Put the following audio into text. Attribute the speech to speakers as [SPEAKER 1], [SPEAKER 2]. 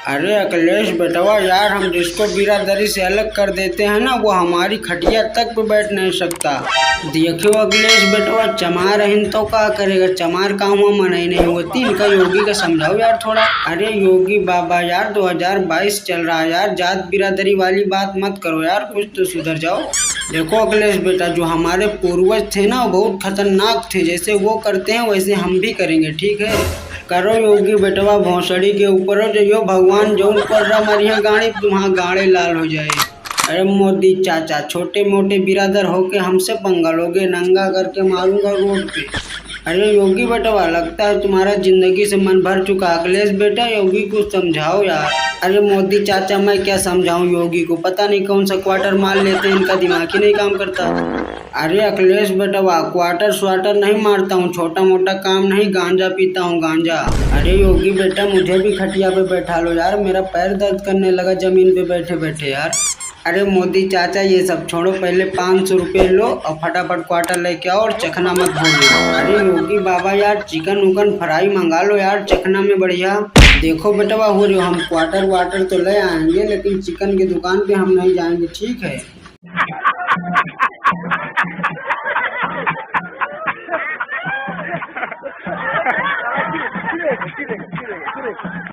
[SPEAKER 1] अरे अखिलेश बेटवा यार, हम जिसको बिरादरी से अलग कर देते हैं ना, वो हमारी खटिया तक पे बैठ नहीं सकता। देखो अखिलेश बेटवा, चमार हिन तो क्या करेगा, चमार काम मन ही नहीं होती इनका। योगी का समझाओ यार थोड़ा। अरे योगी बाबा यार, 2022 चल रहा है यार, जात बिरादरी वाली बात मत करो यार, कुछ तो सुधर जाओ। देखो अखिलेश बेटा, जो हमारे पूर्वज थे ना, बहुत खतरनाक थे। जैसे वो करते हैं वैसे हम भी करेंगे, ठीक है। करो योगी बेटवा, भौसड़ी के ऊपर हो जो भगवान जो कर रहा मरिया गाड़ी, तुम्हारा गाड़े लाल हो जाए। अरे मोदी चाचा, छोटे मोटे बिरादर होके हमसे पंगा लोगे, नंगा करके मारूंगा रोड पे। अरे योगी बेटवा, लगता है तुम्हारा जिंदगी से मन भर चुका। अखिलेश बेटा, योगी को समझाओ यार। अरे मोदी चाचा, मैं क्या समझाऊं योगी को, पता नहीं कौन सा क्वार्टर मार लेते हैं, इनका दिमाग ही नहीं काम करता। अरे अखिलेश बेटवा, क्वार्टर स्वाटर नहीं मारता हूँ, छोटा मोटा काम नहीं, गांजा पीता हूँ गांजा। अरे योगी बेटा, मुझे भी खटिया पे बैठा लो यार, मेरा पैर दर्द करने लगा जमीन पे बैठे बैठे यार। अरे मोदी चाचा, ये सब छोड़ो, पहले 500 रुपये लो और फटाफट क्वार्टर लेके आओ और चखना मत भूलो। अरे योगी बाबा यार, चिकन उकन फ्राई मंगा लो यार, चखना में बढ़िया। देखो बेटवा, हो रही हो, हम क्वार्टर वाटर तो ले आएंगे, लेकिन चिकन की दुकान पे हम नहीं जाएंगे, ठीक है।